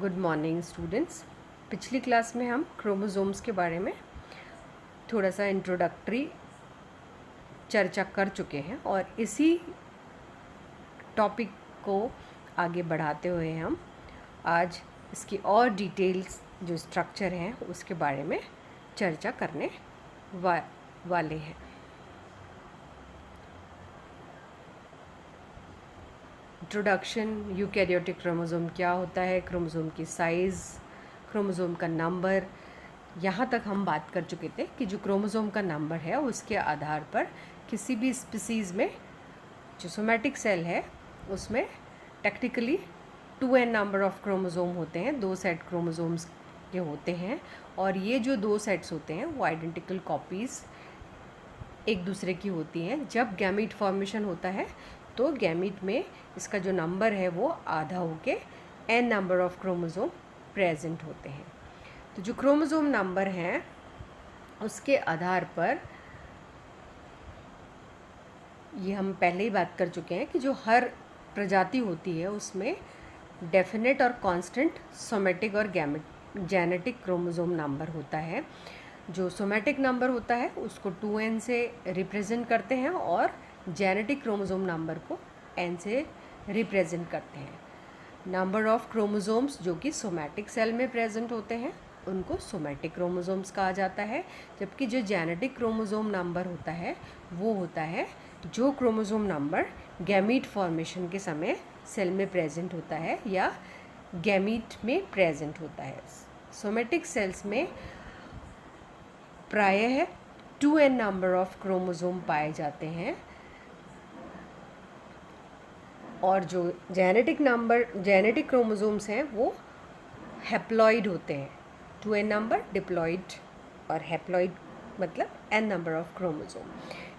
Good morning students. पिछली class में हम क्रोमोसोम्स के बारे में थोड़ा सा इंट्रोडक्टरी चर्चा कर चुके हैं और इसी टॉपिक को आगे बढ़ाते हुए हम आज इसकी और डिटेल्स जो स्ट्रक्चर हैं उसके बारे में चर्चा करने वाले हैं। इंट्रोडक्शन, यूकैरियोटिक क्रोमोसोम क्या होता है, क्रोमोसोम की साइज़, क्रोमोसोम का नंबर। यहाँ तक हम बात कर चुके थे कि जो क्रोमोसोम का नंबर है उसके आधार पर किसी भी स्पीसीज़ में जो सोमैटिक सेल है उसमें technically 2n number of chromosome होते हैं, 2 सेट क्रोमोसोम्स के होते हैं। और ये जो 2 सेट्स होते हैं वो आइडेंटिकल कॉपीज़ एक दूसरे की होती हैं। जब गैमीट फॉर्मेशन होता है तो गैमीट में इसका जो नंबर है वो आधा होके n number of chromosome present होते हैं। तो जो क्रोमोसोम नंबर हैं उसके आधार पर ये हम पहले ही बात कर चुके हैं कि जो हर प्रजाति होती है उसमें डेफिनेट और कांस्टेंट सोमैटिक और जेनेटिक क्रोमोसोम नंबर होता है। जो सोमैटिक नंबर होता है उसको 2n से रिप्रेजेंट करते हैं और जेनेटिक क्रोमोसोम नंबर को n से रिप्रेजेंट करते हैं। नंबर ऑफ क्रोमोसोम्स जो कि सोमैटिक सेल में प्रेजेंट होते हैं उनको सोमैटिक क्रोमोसोम्स कहा जाता है, जबकि जो जेनेटिक क्रोमोसोम नंबर होता है वो होता है जो क्रोमोसोम नंबर गैमीट फॉर्मेशन के समय सेल में प्रेजेंट होता है या गैमीट में प्रेजेंट होता है। सोमैटिक सेल्स में प्रायः 2n नंबर ऑफ क्रोमोसोम पाए जाते हैं और जो जेनेटिक क्रोमोसोम्स हैं वो हैप्लॉइड होते हैं। 2n नंबर डिप्लॉइड और हैप्लॉइड मतलब n number of chromosome.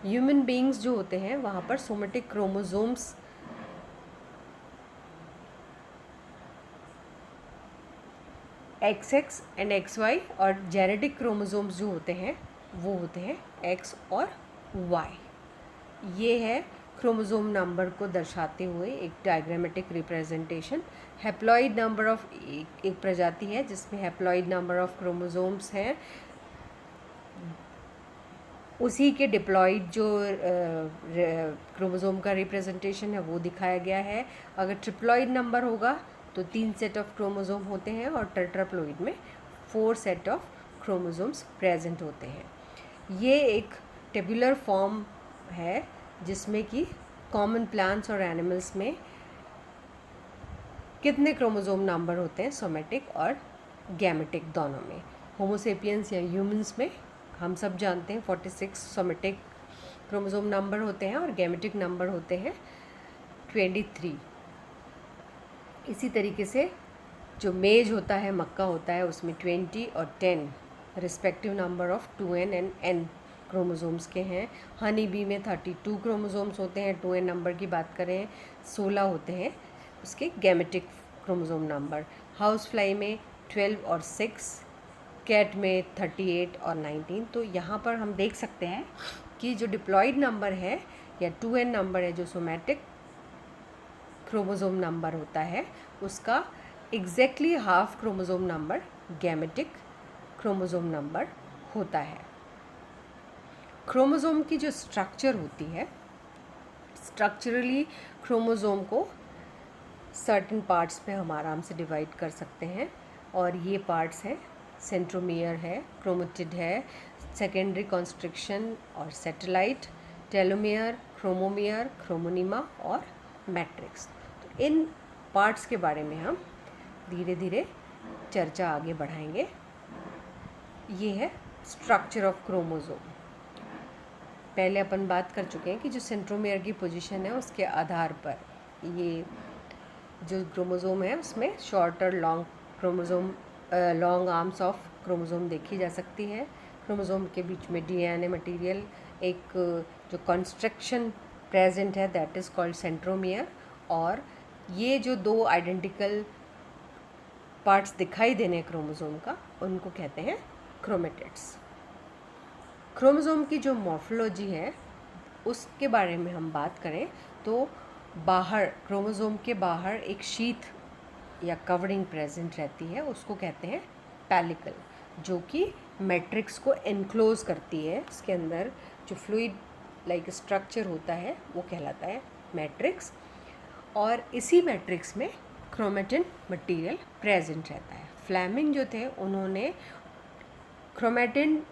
Human beings जो होते हैं वहाँ पर somatic chromosomes XX and XY और जेनेटिक क्रोमोसोम्स जो होते हैं वो होते हैं X और Y। ये है क्रोमोसोम नंबर को दर्शाते हुए एक diagrammatic representation. Haploid number of एक प्रजाति है जिसमें हैप्लॉइड नंबर ऑफ क्रोमोसोम्स हैं, उसी के डिप्लॉइड जो क्रोमोसोम का रिप्रेजेंटेशन है वो दिखाया गया है। अगर ट्रिप्लॉइड नंबर होगा तो 3 सेट ऑफ क्रोमोसोम होते हैं और टेट्राप्लॉइड में 4 सेट ऑफ क्रोमोसोम्स प्रेजेंट होते हैं। ये एक टेबुलर फॉर्म है जिसमें कि कॉमन प्लांट्स और एनिमल्स में कितने क्रोमोसोम नंबर होते हैं सोमैटिक और गैमेटिक दोनों में। होमोसेपियंस या ह्यूमंस में हम सब जानते हैं 46 सोमैटिक क्रोमोसोम नंबर होते हैं और गैमेटिक नंबर होते हैं 23। इसी तरीके से जो मेज होता है, मक्का होता है, उसमें 20 और 10 respective number of 2n and n chromosomes के हैं। हनी बी में 32 क्रोमोसोम्स होते हैं, 2n नंबर की बात करें 16 होते हैं उसके gametic chromosome number. House fly में 12 और 6, कैट में 38 और 19। तो यहाँ पर हम देख सकते हैं कि जो डिप्लॉइड नंबर है या 2n नंबर है जो सोमैटिक क्रोमोसोम नंबर होता है उसका exactly half chromosome number gametic chromosome number होता है। क्रोमोसोम की जो स्ट्रक्चर होती है, स्ट्रक्चरली क्रोमोसोम को सर्टेन पार्ट्स में हम आराम से डिवाइड कर सकते हैं और ये पार्ट्स हैं सेंट्रोमियर है, क्रोमेटिड है, सेकेंडरी कॉन्स्ट्रिक्शन और सैटेलाइट, टेलोमियर, क्रोमोमियर, क्रोमोनिमा और मैट्रिक्स। तो इन पार्ट्स के बारे में हम धीरे धीरे चर्चा आगे बढ़ाएंगे। ये है स्ट्रक्चर ऑफ क्रोमोसोम। पहले अपन बात कर चुके हैं कि जो सेंट्रोमियर की पोजीशन है उसके आधार पर ये जो क्रोमोसोम है उसमें शॉर्ट और long chromosome, long arms of chromosome देखी जा सकती है। क्रोमोसोम के बीच में डीएनए मटेरियल एक जो कंस्ट्रक्शन प्रेजेंट है दैट इज़ कॉल्ड सेंट्रोमियर। और ये जो 2 आइडेंटिकल पार्ट्स दिखाई देने क्रोमोसोम का उनको कहते हैं क्रोमेटिड्स। क्रोमोसोम की जो मॉर्फोलॉजी है उसके बारे में हम बात करें तो बाहर क्रोमोसोम के बाहर एक शीथ या कवरिंग प्रेजेंट रहती है उसको कहते हैं पेलिकल, जो कि मैट्रिक्स को एनक्लोज करती है। इसके अंदर जो फ्लूइड लाइक स्ट्रक्चर होता है वो कहलाता है मैट्रिक्स, और इसी मैट्रिक्स में क्रोमेटिन मटेरियल प्रेजेंट रहता है। फ्लेमिंग जो थे उन्होंने क्रोमेटिन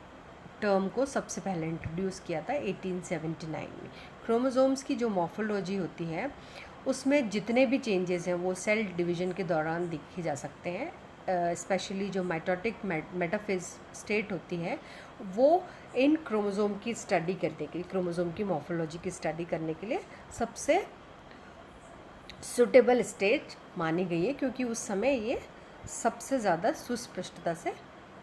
टर्म को सबसे पहले इंट्रोड्यूस किया था 1879 में। क्रोमोसोम्स की जो मॉर्फोलॉजी होती है उसमें जितने भी चेंजेस हैं वो सेल डिवीजन के दौरान देखे जा सकते हैं। स्पेशली जो माइटोटिक मेटाफेज स्टेट होती है वो इन क्रोमोसोम की स्टडी करने के लिए, क्रोमोसोम की मॉर्फोलॉजी की स्टडी करने के लिए सबसे सुटेबल स्टेज मानी गई है, क्योंकि उस समय ये सबसे ज़्यादा सुस्पष्टता से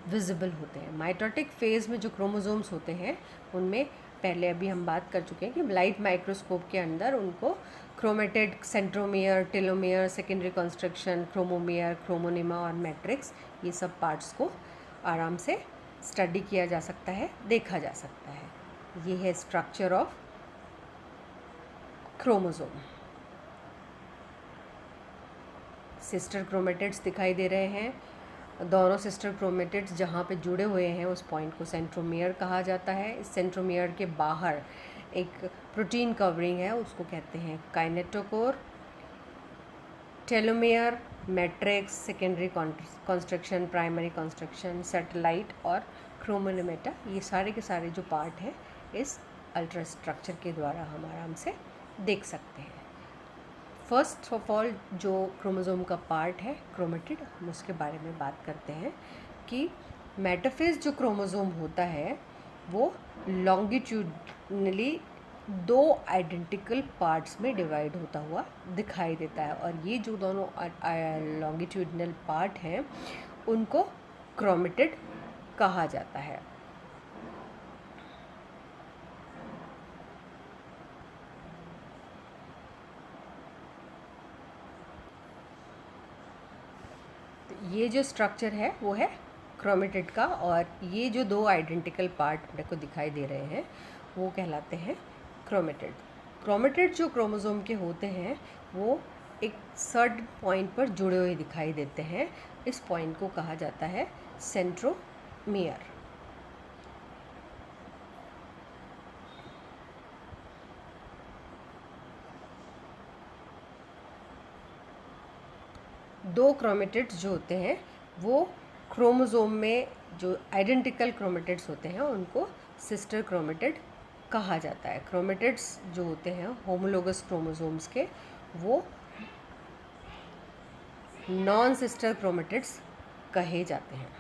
विजिबल होते हैं। माइटोटिक फेज़ में जो क्रोमोसोम्स होते हैं उनमें पहले अभी हम बात कर चुके हैं कि लाइट माइक्रोस्कोप के अंदर उनको chromatid, centromere, telomere, secondary construction, chromomere, chromonema और मैट्रिक्स, ये सब पार्ट्स को आराम से स्टडी किया जा सकता है, देखा जा सकता है। ये है structure of chromosome. Sister chromatids दिखाई दे रहे हैं। दोनों सिस्टर क्रोमेटिड्स जहाँ पे जुड़े हुए हैं उस पॉइंट को सेंट्रोमियर कहा जाता है। इस सेंट्रोमियर के बाहर एक प्रोटीन कवरिंग है, उसको कहते हैं kinetochore. Telomere, matrix, secondary constriction, primary constriction, satellite और क्रोमोनोमेटा, ये सारे के सारे जो पार्ट हैं इस अल्ट्रा स्ट्रक्चर के द्वारा हम आराम से देख सकते हैं। फर्स्ट ऑफ ऑल जो क्रोमोसोम का पार्ट है क्रोमेटिड, हम उसके बारे में बात करते हैं कि मेटाफेज जो क्रोमोसोम होता है वो लॉन्गिट्यूडनली 2 आइडेंटिकल पार्ट्स में डिवाइड होता हुआ दिखाई देता है, और ये जो दोनों लॉन्गिट्यूडनल पार्ट हैं उनको क्रोमेटिड कहा जाता है। ये जो स्ट्रक्चर है वो है क्रोमेटिड का, और ये जो 2 आइडेंटिकल पार्ट मेरे को दिखाई दे रहे हैं वो कहलाते हैं क्रोमेटिड। क्रोमेटिड जो क्रोमोसोम के होते हैं वो एक सर्टेन पॉइंट पर जुड़े हुए दिखाई देते हैं। इस पॉइंट को कहा जाता है सेंट्रोमियर। दो क्रोमेटिड्स जो होते हैं वो क्रोमोसोम में जो आइडेंटिकल क्रोमेटिड्स होते हैं उनको सिस्टर क्रोमेटिड कहा जाता है। क्रोमेटिड्स जो होते हैं होमोलोगस क्रोमोसोम्स के, वो नॉन सिस्टर क्रोमेटिड्स कहे जाते हैं।